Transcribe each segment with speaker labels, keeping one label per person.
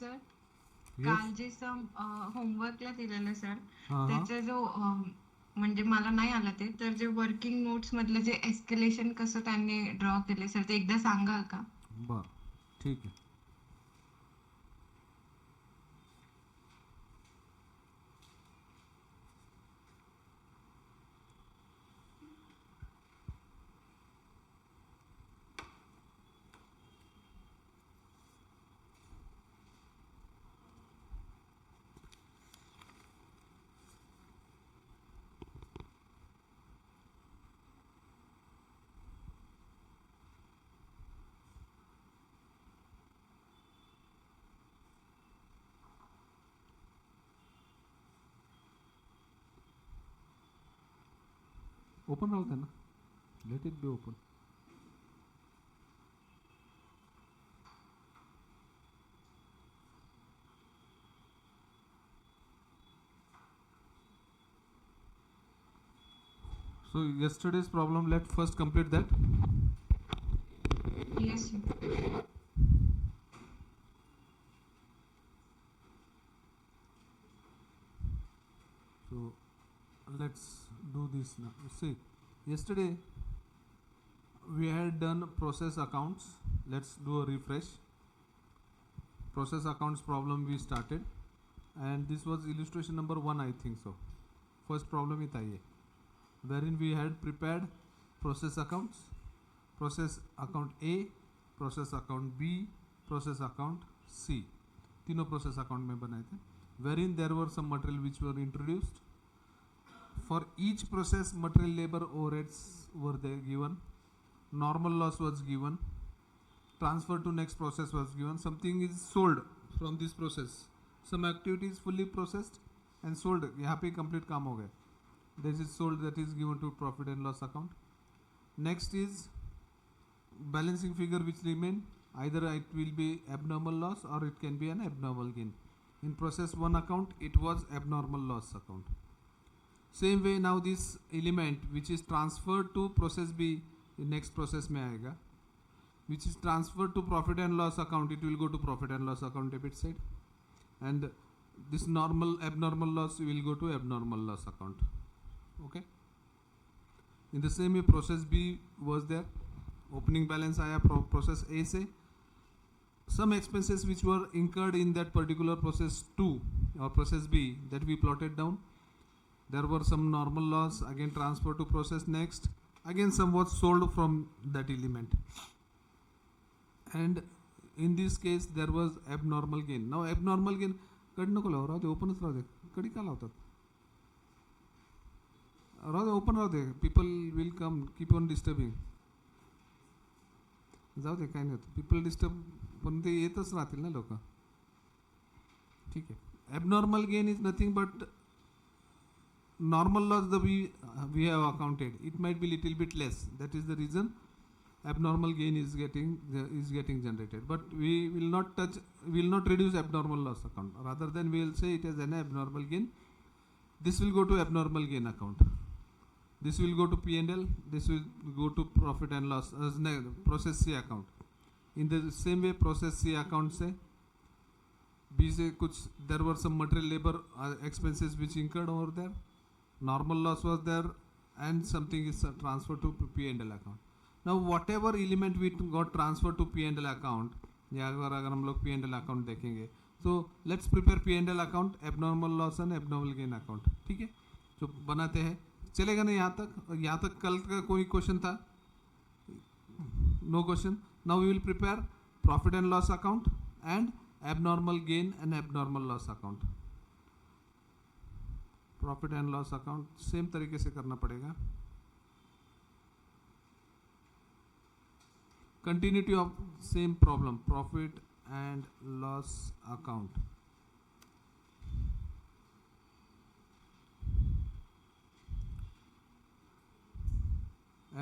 Speaker 1: Sir
Speaker 2: yes.
Speaker 1: काल जे सम होमवर्कला दिलेलं sir
Speaker 2: हां हां.
Speaker 1: त्याचा जो म्हणजे मला नाही आलं ते तर जे वर्किंग नोट्स मधलं जे एस्केलेशन कसं त्यांनी ड्रॉ केले सर ते एकदा सांगाल का?
Speaker 2: बरं, ठीक आहे. ओपन राहू द्या ना. Let it be open. So yesterday's problem, let's first complete that.
Speaker 1: Yes sir.
Speaker 2: So let's do this now. See, yesterday we had done process accounts. Let's do a refresh. Process accounts problem we started, and this was illustration number 1, I think so. First problem it आई है, wherein we had prepared process accounts, process account A, process account B, process account C. तीनों process account में बनाए थे, wherein there were some material which were introduced. For each process, material labor overheads were there given, normal loss was given, transfer to next process was given, something is sold from this process, some activity is fully processed and sold, यहाँ पे complete काम हो गया. This is sold, that is given to profit and loss account. Next is balancing figure which remain, either it will be abnormal loss or it can be an abnormal gain. In process 1 account it was abnormal loss account. Same way now this element which is transferred to process B, next process में आएगा, which is transferred to profit and loss account, it will go to profit and loss account debit side, and this normal abnormal loss will go to abnormal loss account. Okay. In the same way process B was there, opening balance आया process A से, some expenses which were incurred in that particular process 2 or process B that we plotted down. There were some normal loss, again transfer to process next, again some was sold from that element, and in this case there was abnormal gain. Now abnormal gain कडी नको लावू, राहू दे, ओपनच राहू दे. कडी का लावतात? राहू दे, open राहू दे. People will come, keep on disturbing. जाऊ दे, काही नाही होतं. पीपल डिस्टर्ब, पण ते येतच राहतील ना लोक. ठीक आहे. Abnormal gain is nothing but normal loss that we have accounted, it might be little bit less, that is the reason abnormal gain is getting generated, but we will not touch, we will not reduce abnormal loss account, rather than we will say it as an abnormal gain. This will go to abnormal gain account, this will go to P&L, this will go to profit and loss as process C account. In the same way process C account से B से कुछ there were some material labor expenses which incurred over there, normal loss was there, and something is transferred to P&L account. Now whatever element we got transferred to P&L account, या अगर हम लोग P&L account देखेंगे, so let's prepare P&L account, abnormal loss and abnormal gain account. ठीक है, तो बनाते हैं. चलेगा ना यहाँ तक? यहाँ तक कल का कोई क्वेश्चन था? No question. Now we will prepare profit and loss account and abnormal gain and abnormal loss account. Profit and loss account same तरीके से करना पड़ेगा. Continuity of same problem, profit and loss account.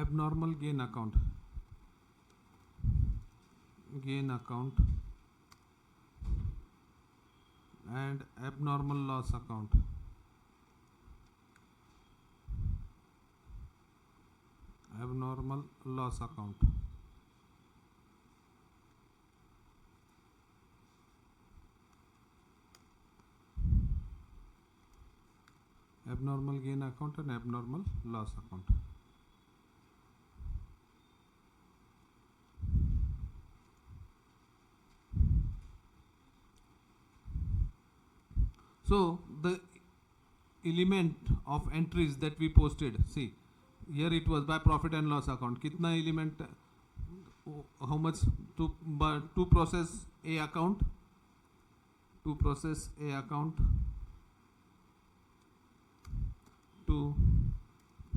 Speaker 2: Abnormal gain account, gain account and abnormal loss account. Abnormal loss account. Abnormal abnormal gain account and abnormal loss account. So the element of entries that we posted, see here it was by profit and loss account. Kitna element, how much to process A account, to process A account, to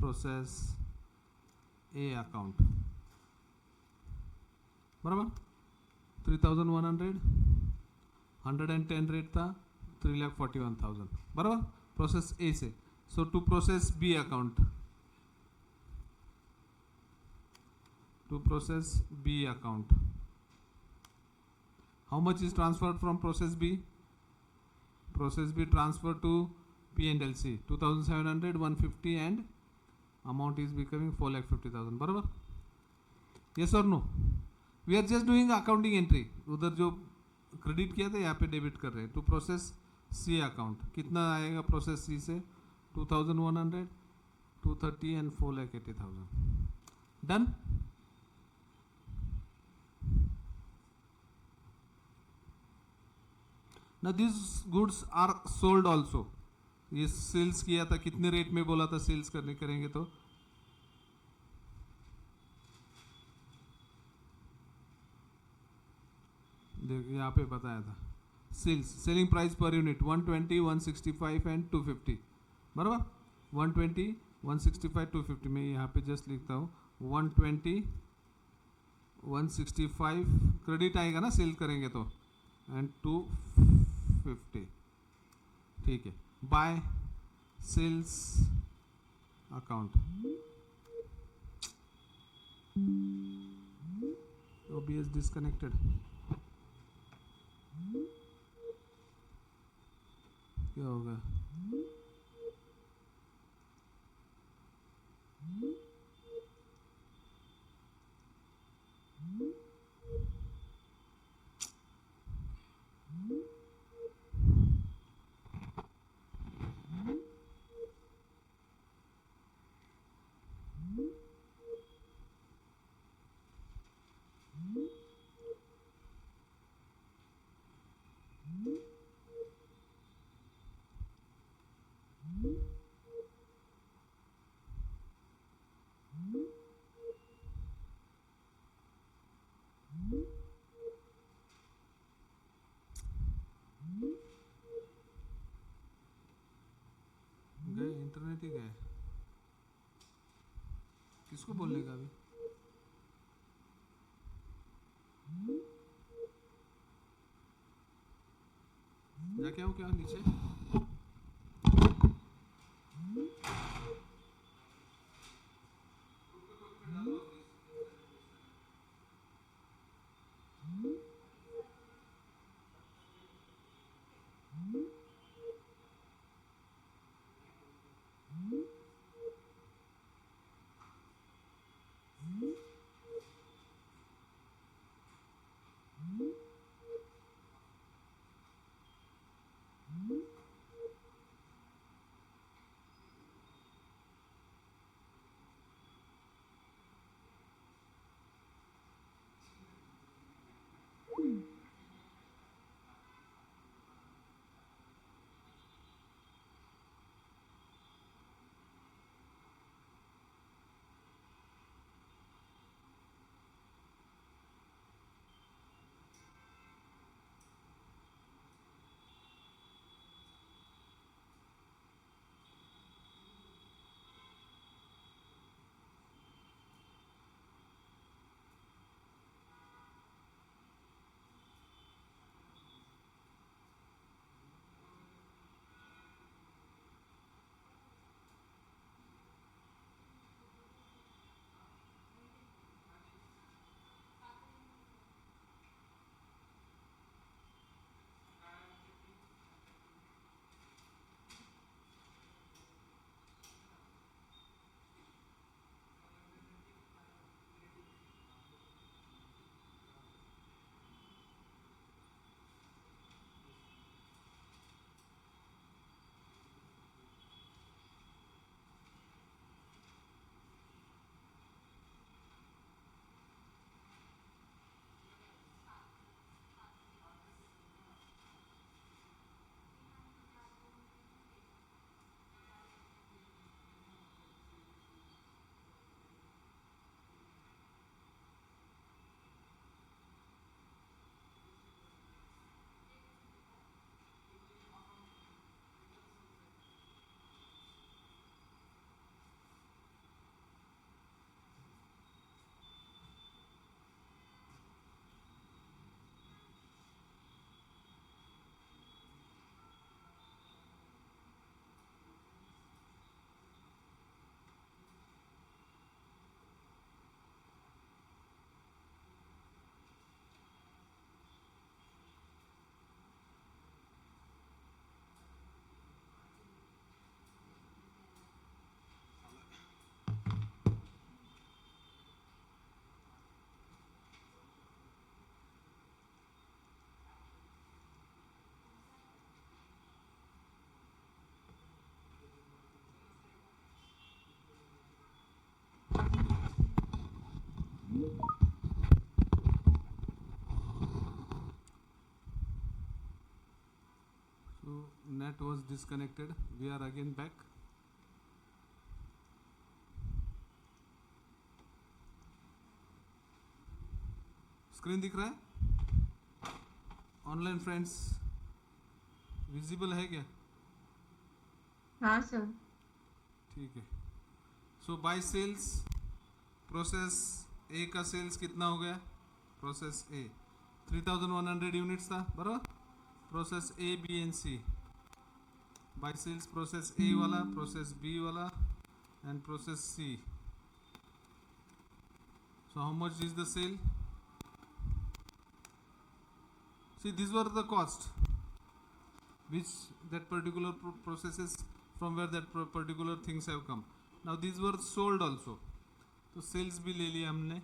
Speaker 2: process A account. बराबर 3100 110 rate था 3,41,000 बराबर process A से. So to process B account, to process B account, how much is transferred from process B? Process B transfer to P and L C 2,700 150 and amount is becoming 4,50,000 बराबर. Yes or no? We are just doing accounting entry. उधर जो credit किया था यहाँ पे debit कर रहे हैं. टू प्रोसेस सी अकाउंट कितना आएगा प्रोसेस सी से 2,100 230 and 4,80,000. Done. Now these goods are sold also. ये सेल्स किया था, कितने रेट में बोला था सेल्स करेंगे तो देखिए यहाँ पे बताया था. Selling price per unit 120 165 and 250 बराबर. 120 165 250 में यहाँ पे जस्ट लिखता हूँ 120 165 क्रेडिट आएगा ना सेल करेंगे तो एंड 250. ठीक है. By sales account OBS disconnected. क्या होगा? गए इंटरनेट ही गए. किसको बोलने का अभी? जाके आओ क्या नीचे. So net was disconnected. We are again back. Screen दिख रहा है? ऑनलाइन फ्रेंड्स विजिबल है क्या?
Speaker 1: हाँ सर.
Speaker 2: ठीक है. सो बाय सेल्स प्रोसेस ए का सेल्स कितना हो गया? प्रोसेस ए 3100 यूनिट्स था बराबर. Process A B and C by sales process A वाला, प्रोसेस बी वाला and process C. So how much is the sale? See, these were the cost which that particular processes from where that particular things have come. Now these were sold also. तो sales भी ले लिया हमने.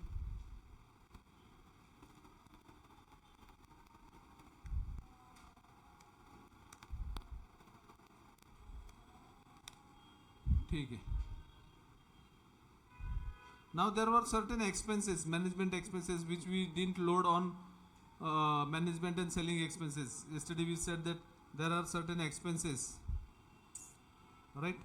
Speaker 2: ठीक है. Now there were certain expenses, management expenses, which we didn't load on management and selling expenses. Yesterday we said that there are certain expenses, right?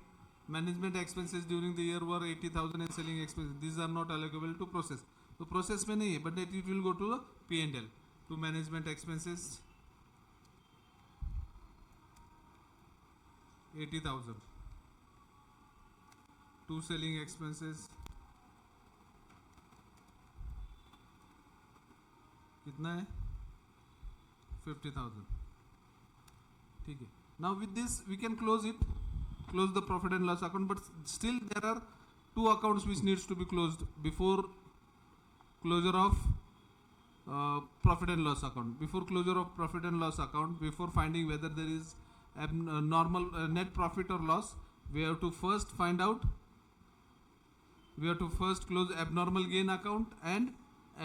Speaker 2: Management expenses during the year were 80,000 and selling expenses. These are not allocable to process. So process में नहीं है, but it will go to the P&L. To management expenses 80,000. To selling expenses कितना है? 50,000. ठीक है. Now with this we can close it, close the profit and loss account, but still there are two accounts which needs to be closed before closure of profit and loss account. Before closure of profit and loss account, before finding whether there is normal net profit or loss, we have to first find out, we have to first close abnormal gain account and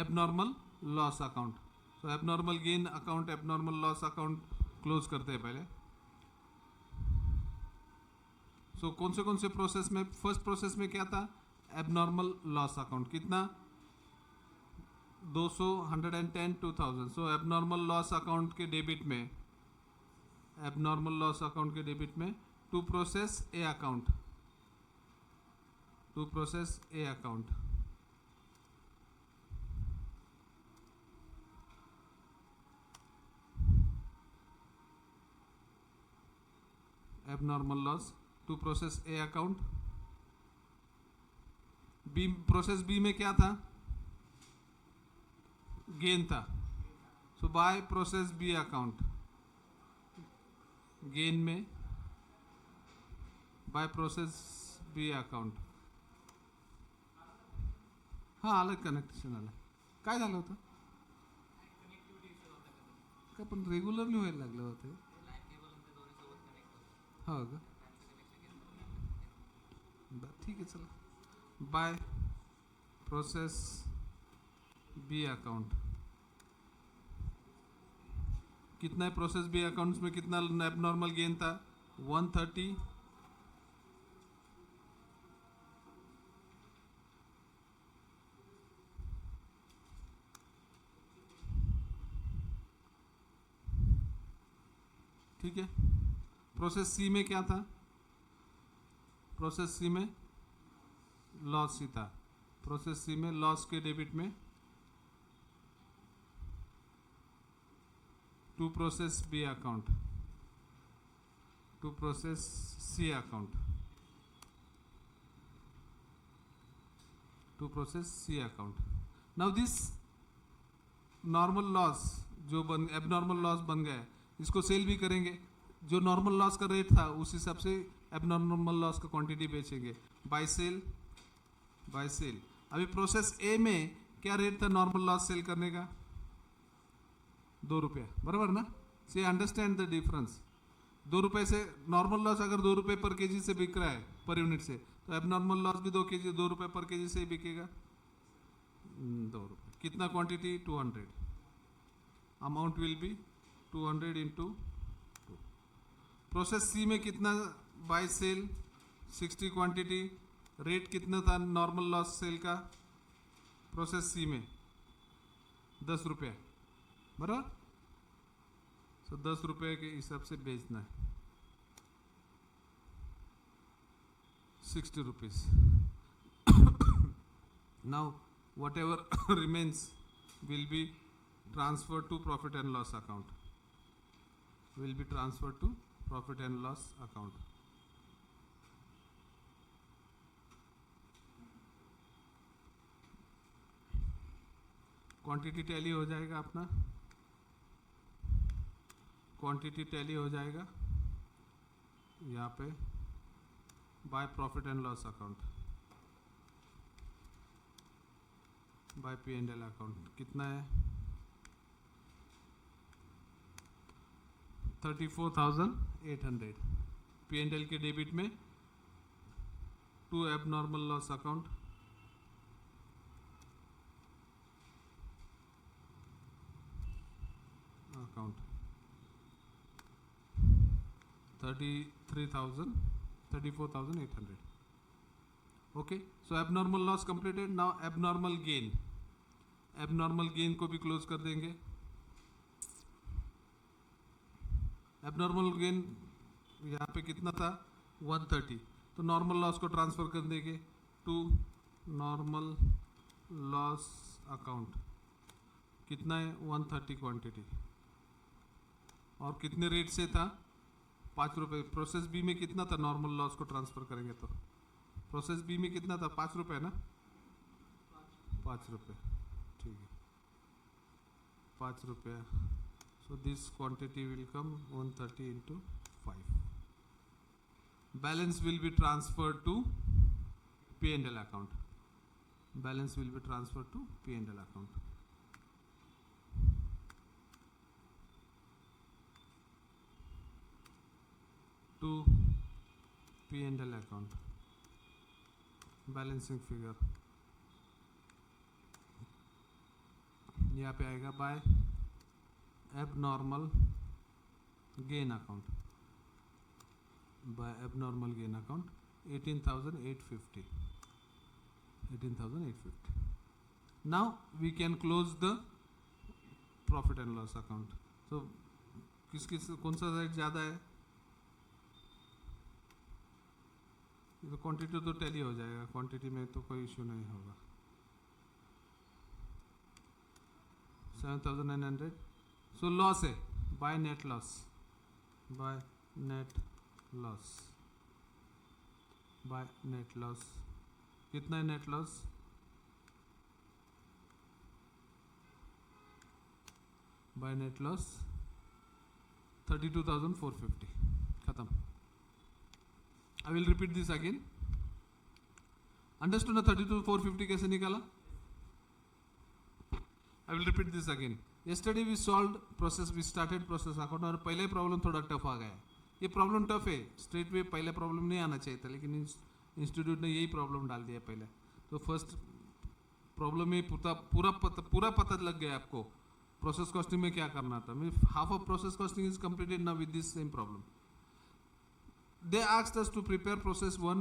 Speaker 2: abnormal loss account. So abnormal gain account, abnormal loss account close करते हैं पहले. सो कौन से process में? First process में क्या था? Abnormal loss account. कितना? 200, 110, 2000. सो एबनॉर्मल लॉस अकाउंट के डेबिट में, एबनॉर्मल लॉस अकाउंट के डेबिट में to process A account, to process A account. abnormal loss to process A account. B, process B में क्या था? गेन था. So by process B account, gain में by process B account. हाँ अलग connection आलं. काय झालं होतं? का पण रेग्युलरली व्हायला लागलं होतं. हो का? ठीक है चलो. बाय प्रोसेस बी अकाउंट कितना है? प्रोसेस बी अकाउंट्स में कितना एबनॉर्मल गेन था? 130. ठीक है. प्रोसेस सी में क्या था? प्रोसेस सी में लॉस ही था. प्रोसेस सी में लॉस के डेबिट में to process B account, to process C account, to process C account. Now this normal loss जो एबनॉर्मल लॉस बन गया है, इसको सेल भी करेंगे. जो नॉर्मल लॉस का रेट था उस हिसाब से एबनॉर्मल लॉस का क्वांटिटी बेचेंगे. By sale, by sale. अभी प्रोसेस ए में क्या रेट था नॉर्मल लॉस सेल करने का? 2 रुपया बराबर ना. से अंडरस्टैंड द डिफरेंस. 2 रुपये से नॉर्मल लॉस अगर 2 रुपये पर केजी से बिक रहा है पर यूनिट से, तो एबनॉर्मल लॉस भी 2 रुपये पर केजी से ही बिकेगा. 2 रुपये. कितना quantity? 200. Amount will be 200 into. Process C में कितना बाय सेल? 60 क्वांटिटी. रेट कितना था नॉर्मल लॉस सेल का प्रोसेस सी में? ₹10 बराबर. सो ₹10 के हिसाब से बेचना है. 60 rupees. Now whatever remains will be transferred to profit and loss account. Will be transferred to profit and loss account. Quantity tally हो जाएगा अपना. क्वांटिटी टैली हो जाएगा यहाँ पे by profit and loss account, by P&L account. कितना है? 34,800. P&L के डेबिट में to abnormal loss account, account 34,800. Okay, so abnormal loss completed. Now abnormal gain. Abnormal gain को भी क्लोज कर देंगे. Abnormal gain यहाँ पे कितना था? 130. तो नॉर्मल लॉस को ट्रांसफर कर देंगे टू नॉर्मल लॉस अकाउंट. कितना है? 130 क्वांटिटी. और कितने रेट से था? ₹5. प्रोसेस बी में कितना था? नॉर्मल लॉस को ट्रांसफर करेंगे तो प्रोसेस बी में कितना था? ₹5 ना. ₹5. ठीक है, ₹5. So this quantity will come 130 into 5. Balance will be transferred to P&L account. Balance will be transferred to P&L account. To P&L account. Balancing figure यहाँ पे आएगा by abnormal gain account. By abnormal gain account 18,850. 18,850. Now we can close the profit and loss account. So किस कौन सा side ज़्यादा है? तो quantity तो टैली हो जाएगा. क्वांटिटी में तो कोई इशू नहीं होगा. 7,900. सो लॉस है by net loss. By net loss. By net loss. कितना है net loss? By net loss 32,450. खत्म. I will repeat this again. Understood ना 32,450 कैसे निकाला? I will repeat this again. Yesterday we solved process, we started process account और पहले problem थोड़ा tough आ गया. ये प्रॉब्लम टफ है. स्ट्रेट वे पहले प्रॉब्लम नहीं आना चाहिए था, लेकिन इंस्टीट्यूट ने यही प्रॉब्लम डाल दिया पहले. तो फर्स्ट प्रॉब्लम में पूरा पता लग गया आपको प्रोसेस कॉस्टिंग में क्या करना था. Half of process costing is completed now with this same problem. They asked us to prepare process 1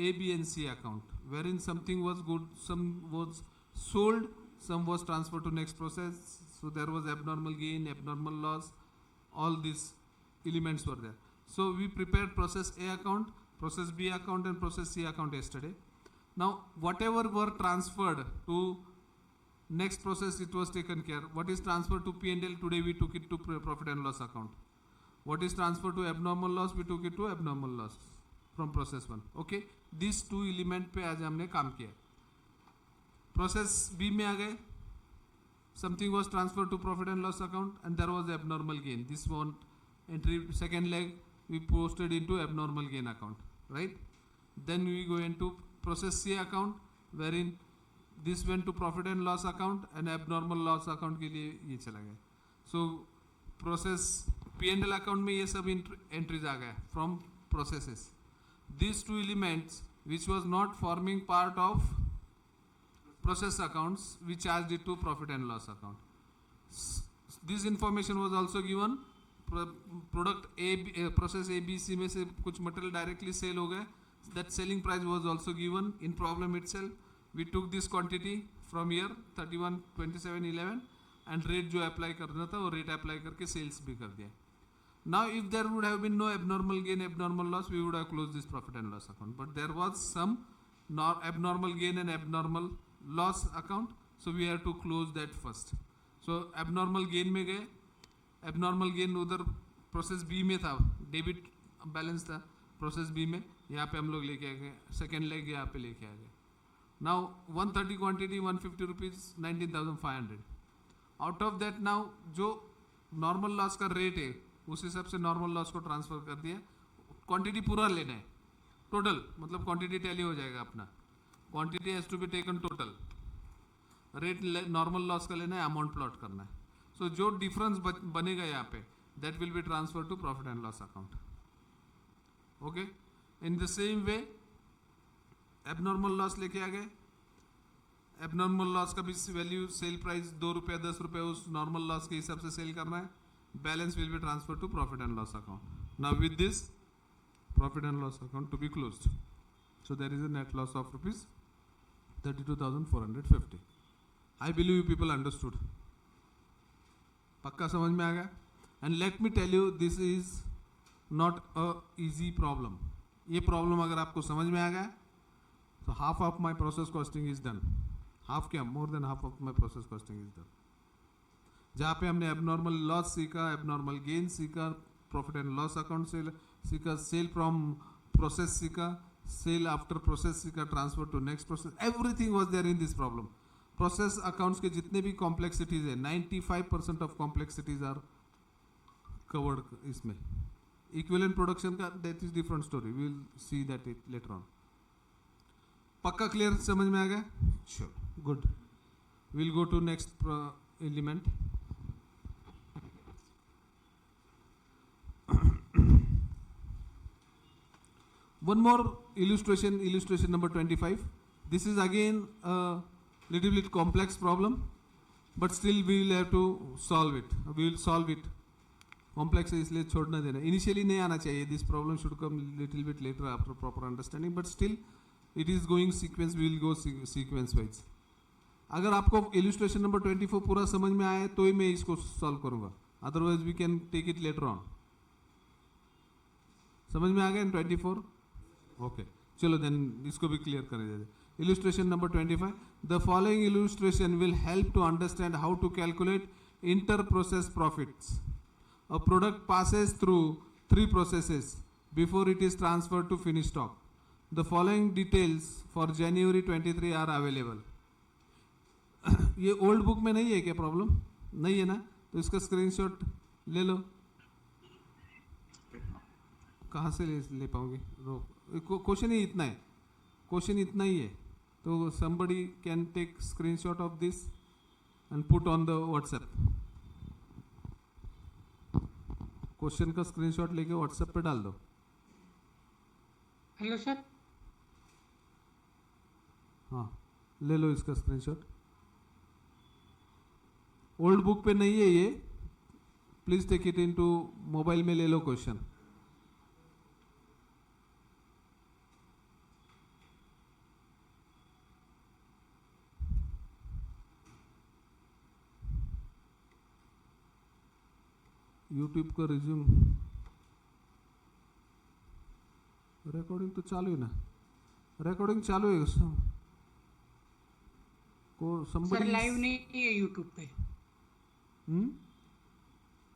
Speaker 2: A, B and C account wherein something was good, some was sold, some was transferred to next process. So there was abnormal gain, abnormal loss, all these elements were there. So we prepared process A account, process B account and process C account yesterday. Now whatever were transferred to next process, it was taken care. What is transferred to P&L, today we took it to profit and loss account. What is transferred to abnormal loss, we took it to abnormal loss from process 1. Okay, these two element पे आज हमने काम किया. Process B में आ गए. Something was transferred to profit and loss account and there was abnormal gain. This one entry, second leg we posted into abnormal gain account, right? Then we go into process C account wherein this went to profit and loss account and abnormal loss account के लिए ये चला गया. So process P&L account में ये सब entries आ गए from processes. These two elements which was not forming part of process accounts, we charged it to profit and loss account. This information was also given. Product A, process A, B, C में से कुछ material directly cell हो गए. That selling price was also given in problem itself. We took this quantity from here 31, 27, 11 and rate जो apply करना था वो rate apply करके सेल्स भी कर दिया. Now, if there would have been no abnormal gain, abnormal loss, we would have closed this profit and loss account. But there was some abnormal gain and abnormal loss account, so we have to close that first. So abnormal gain में गए, abnormal gain उधर process B में था, debit balance था process B में, यहाँ पे हम लोग लेके आ गए, सेकेंड लेग यहाँ पे लेके आ गए. Now 130 quantity 150 rupees 19,500. Out of that now जो नॉर्मल लॉस का रेट है उस हिसाब से नॉर्मल लॉस को ट्रांसफर कर दिया. क्वांटिटी पूरा लेना है, टोटल मतलब क्वांटिटी टैली हो जाएगा अपना. Quantity has to be taken total. Rate normal loss का लेना है, अमाउंट प्लॉट करना है. सो जो डिफरेंस बनेगा यहाँ पे that will be transfer to profit and loss account. Okay, in the same way abnormal loss लेके आ गए. एबनॉर्मल लॉस का भी वैल्यू सेल प्राइस 2 रुपया 10 रुपये उस नॉर्मल लॉस के हिसाब से सेल करना है. Balance will be transferred to profit and loss account. Now with this profit and loss account to be closed. So there is a net loss of rupees 32,450. I believe you people understood. पक्का समझ में आ गया? And let me tell you, this is not a easy problem. ये problem अगर आपको समझ में आ गया, so half of my process costing is done. Half क्या? More than half of my process costing is done. जहाँ पे हमने एबनॉर्मल लॉस सीखा, एबनॉर्मल गेन सीखा, profit and loss account sale सीखा, सेल फ्रॉम प्रोसेस सीखा, सेल आफ्टर प्रोसेस सीखा, transfer to next process, everything was there in this problem. Process accounts के जितने भी कॉम्प्लेक्सिटीज है 95% ऑफ कॉम्प्लेक्सिटीज आर कवर्ड इसमें. इक्विवेलेंट प्रोडक्शन का that is different story, we will see that it later on. पक्का clear समझ में आ गया? Sure, good. Will go to next element. One more illustration number 25. This is again a little bit complex problem, but still we will have to solve it. We will solve it. Complex है इसलिए छोड़ना देना. Initially नहीं आना चाहिए. This problem should come little bit later after proper understanding, but still it is going sequence. We will go sequence wise. अगर आपको illustration number 24 पूरा समझ में आया तो ही मैं इसको solve करूँगा. Otherwise we can take it later on. समझ में आ गया 24? ओके, चलो देन इसको भी क्लियर कर देते. Illustration number 25. The following illustration will help to understand how to calculate inter process profits. A product passes through 3 processes before it is transferred to finished stock. The following details for January 23 are available. ये old book में नहीं है क्या problem? नहीं है ना? तो इसका स्क्रीनशॉट ले लो. कहाँ से ले पाओगे? क्वेश्चन ही इतना है, क्वेश्चन इतना ही है. तो somebody can take screenshot of this and put on the WhatsApp. Question का स्क्रीनशॉट लेके WhatsApp पे डाल दो.
Speaker 3: Hello sir.
Speaker 2: हाँ, ले लो इसका स्क्रीनशॉट. ओल्ड बुक पे नहीं है ये, please take it into mobile में ले लो क्वेश्चन. यूट्यूब का रिज्यूम रिकॉर्डिंग तो चालू है ना? रिकॉर्डिंग चालू है को
Speaker 3: सर लाइव नहीं है यूट्यूब पे.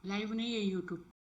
Speaker 3: लाइव नहीं है यूट्यूब